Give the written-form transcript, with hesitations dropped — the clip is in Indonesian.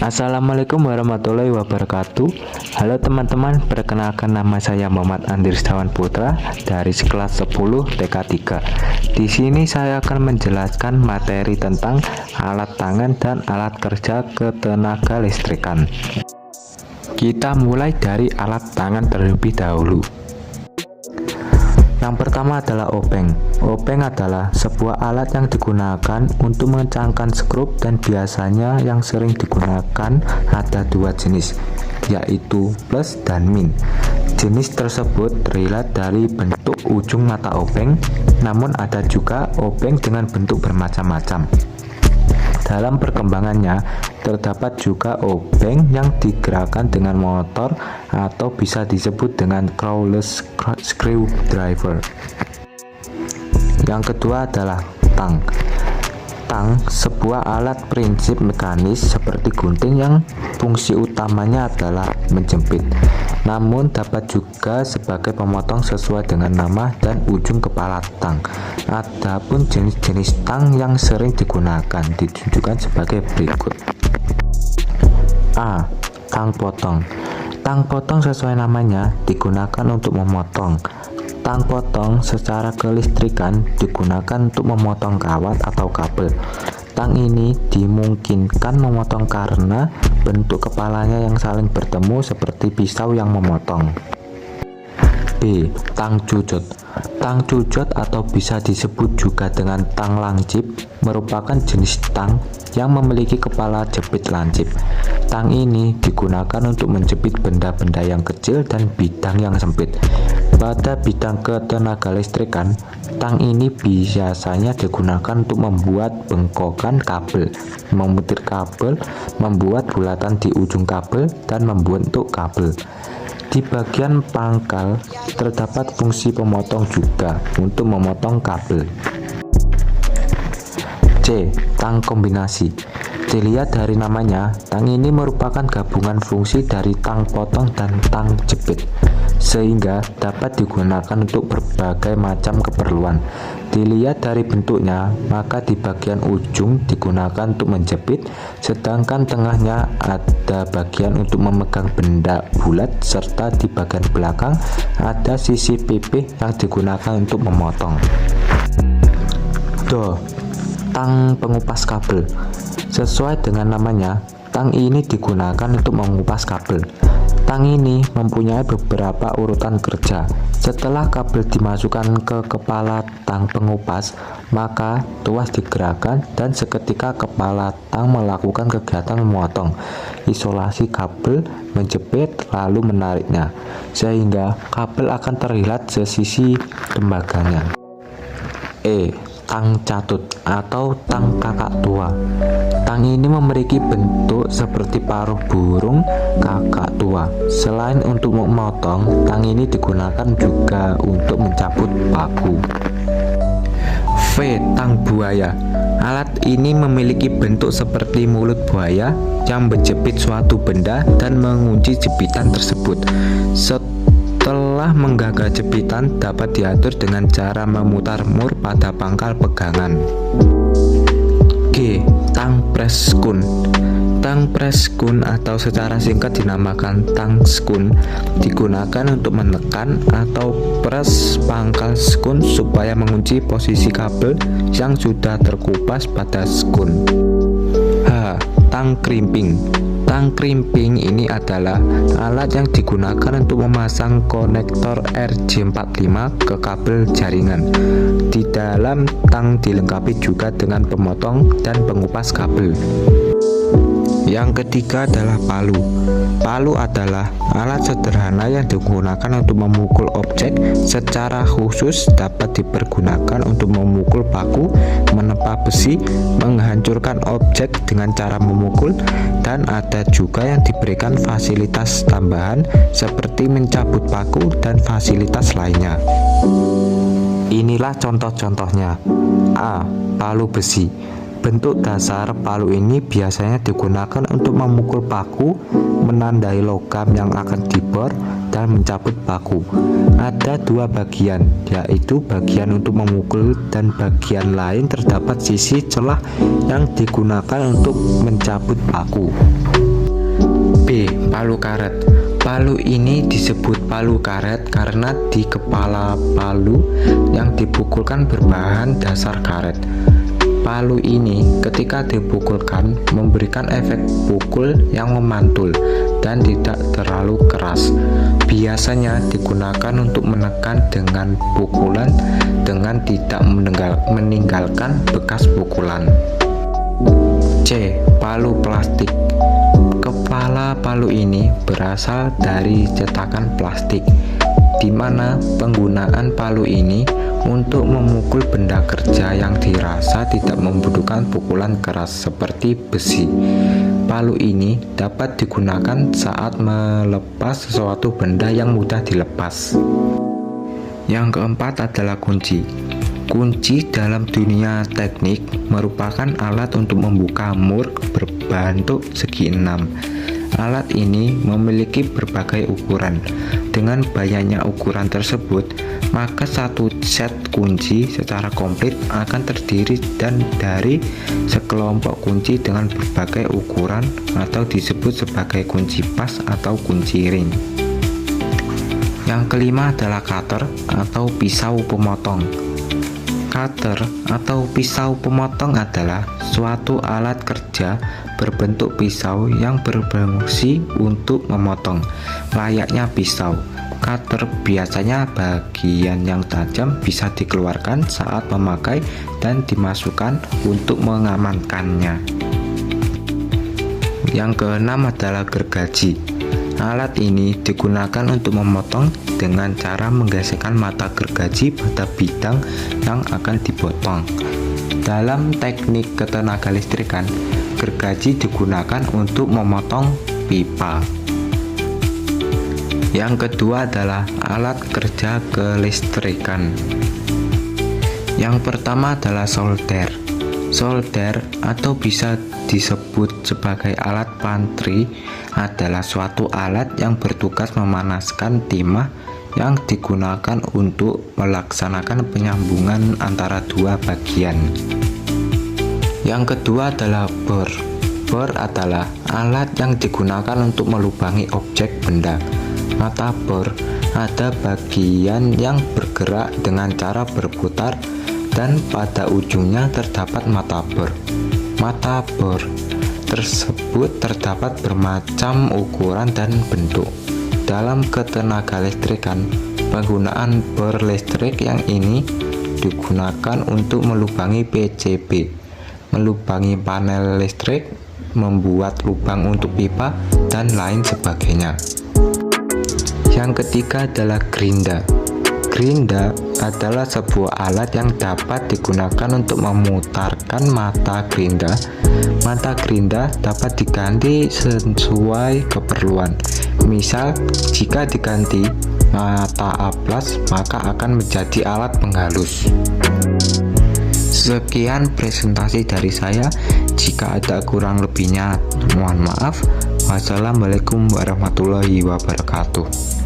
Assalamualaikum warahmatullahi wabarakatuh. Halo teman-teman, perkenalkan nama saya Muhammad Andristawan Putra dari kelas 10 TK3. Di sini saya akan menjelaskan materi tentang alat tangan dan alat kerja ketenaga listrikan. Kita mulai dari alat tangan terlebih dahulu. Yang pertama adalah obeng. Obeng adalah sebuah alat yang digunakan untuk mengencangkan skrup, dan biasanya yang sering digunakan ada dua jenis, yaitu plus dan min. Jenis tersebut terlihat dari bentuk ujung mata obeng, namun ada juga obeng dengan bentuk bermacam-macam. Dalam perkembangannya, terdapat juga obeng yang digerakkan dengan motor atau bisa disebut dengan crawless screwdriver. Yang kedua adalah tang. Tang, sebuah alat prinsip mekanis seperti gunting yang fungsi utamanya adalah menjepit, namun dapat juga sebagai pemotong sesuai dengan nama dan ujung kepala tang. Adapun jenis-jenis tang yang sering digunakan ditunjukkan sebagai berikut. A. Tang potong. Tang potong sesuai namanya digunakan untuk memotong. Tang potong secara kelistrikan digunakan untuk memotong kawat atau kabel. Tang ini dimungkinkan memotong karena bentuk kepalanya yang saling bertemu seperti pisau yang memotong. B. Tang cucot. Tang cucot atau bisa disebut juga dengan tang lancip merupakan jenis tang yang memiliki kepala jepit lancip. Tang ini digunakan untuk menjepit benda-benda yang kecil dan bidang yang sempit. Pada bidang ketenaga listrikan, tang ini biasanya digunakan untuk membuat bengkokan kabel, memutar kabel, membuat bulatan di ujung kabel, dan membentuk kabel. Di bagian pangkal terdapat fungsi pemotong juga untuk memotong kabel. C. Tang kombinasi. Dilihat dari namanya, tang ini merupakan gabungan fungsi dari tang potong dan tang jepit, sehingga dapat digunakan untuk berbagai macam keperluan. Dilihat dari bentuknya, maka di bagian ujung digunakan untuk menjepit, sedangkan tengahnya ada bagian untuk memegang benda bulat, serta di bagian belakang ada sisi pipih yang digunakan untuk memotong. Do. Tang pengupas kabel. Sesuai dengan namanya, tang ini digunakan untuk mengupas kabel. Tang ini mempunyai beberapa urutan kerja. Setelah kabel dimasukkan ke kepala tang pengupas, maka tuas digerakkan dan seketika kepala tang melakukan kegiatan memotong, isolasi kabel, menjepit, lalu menariknya, sehingga kabel akan terlihat sesisi tembaganya. E. Tang catut atau tang kakak tua. Tang ini memiliki bentuk seperti paruh burung kakak tua. Selain untuk memotong, tang ini digunakan juga untuk mencabut paku. V. Tang buaya. Alat ini memiliki bentuk seperti mulut buaya yang menjepit suatu benda dan mengunci jepitan tersebut. Setelah menggagal jepitan, dapat diatur dengan cara memutar mur pada pangkal pegangan. G. Tang press skun. Tang press skun atau secara singkat dinamakan tang skun digunakan untuk menekan atau press pangkal skun supaya mengunci posisi kabel yang sudah terkupas pada skun. H. Tang crimping. Tang crimping ini adalah alat yang digunakan untuk memasang konektor RJ45 ke kabel jaringan. Di dalam tang dilengkapi juga dengan pemotong dan pengupas kabel. Yang ketiga adalah palu. Palu adalah alat sederhana yang digunakan untuk memukul objek. Secara khusus dapat dipergunakan untuk memukul paku, menempa besi, menghancurkan objek dengan cara memukul, dan ada juga yang diberikan fasilitas tambahan seperti mencabut paku dan fasilitas lainnya. Inilah contoh-contohnya. A. Palu besi. Bentuk dasar palu ini biasanya digunakan untuk memukul paku, menandai logam yang akan dibor, dan mencabut paku. Ada dua bagian, yaitu bagian untuk memukul dan bagian lain terdapat sisi celah yang digunakan untuk mencabut paku. Palu karet. Palu ini disebut palu karet karena di kepala palu yang dipukulkan berbahan dasar karet. Palu ini ketika dipukulkan memberikan efek pukul yang memantul dan tidak terlalu keras. Biasanya digunakan untuk menekan dengan pukulan dengan tidak meninggalkan bekas pukulan. C. Palu plastik. Kepala palu ini berasal dari cetakan plastik, di mana penggunaan palu ini untuk memukul benda kerja yang dirasa tidak membutuhkan pukulan keras seperti besi. Palu ini dapat digunakan saat melepas sesuatu benda yang mudah dilepas. Yang keempat adalah kunci. Kunci dalam dunia teknik merupakan alat untuk membuka mur berbentuk segi 6. Alat ini memiliki berbagai ukuran. Dengan banyaknya ukuran tersebut, maka satu set kunci secara komplit akan terdiri dari sekelompok kunci dengan berbagai ukuran atau disebut sebagai kunci pas atau kunci ring. Yang kelima adalah cutter atau pisau pemotong. Cutter atau pisau pemotong adalah suatu alat kerja berbentuk pisau yang berfungsi untuk memotong. Layaknya pisau, cutter biasanya bagian yang tajam bisa dikeluarkan saat memakai dan dimasukkan untuk mengamankannya. Yang keenam adalah gergaji. Alat ini digunakan untuk memotong dengan cara menggesekkan mata gergaji pada bidang yang akan dipotong. Dalam teknik ketenaga listrikan, gergaji digunakan untuk memotong pipa. Yang kedua adalah alat kerja kelistrikan. Yang pertama adalah solder. Solder atau bisa disebut sebagai alat pantry adalah suatu alat yang bertugas memanaskan timah yang digunakan untuk melaksanakan penyambungan antara dua bagian. Yang kedua adalah bor. Bor adalah alat yang digunakan untuk melubangi objek benda. Mata bor ada bagian yang bergerak dengan cara berputar dan pada ujungnya terdapat mata bor. Mata bor tersebut terdapat bermacam ukuran dan bentuk. Dalam ketenaga listrikan, penggunaan bor listrik yang ini digunakan untuk melubangi PCB, melubangi panel listrik, membuat lubang untuk pipa, dan lain sebagainya. Yang ketiga adalah gerinda. Gerinda adalah sebuah alat yang dapat digunakan untuk memutarkan mata gerinda. Mata gerinda dapat diganti sesuai keperluan. Misal, jika diganti mata A+, maka akan menjadi alat penghalus. Sekian presentasi dari saya. Jika ada kurang lebihnya, mohon maaf. Wassalamualaikum warahmatullahi wabarakatuh.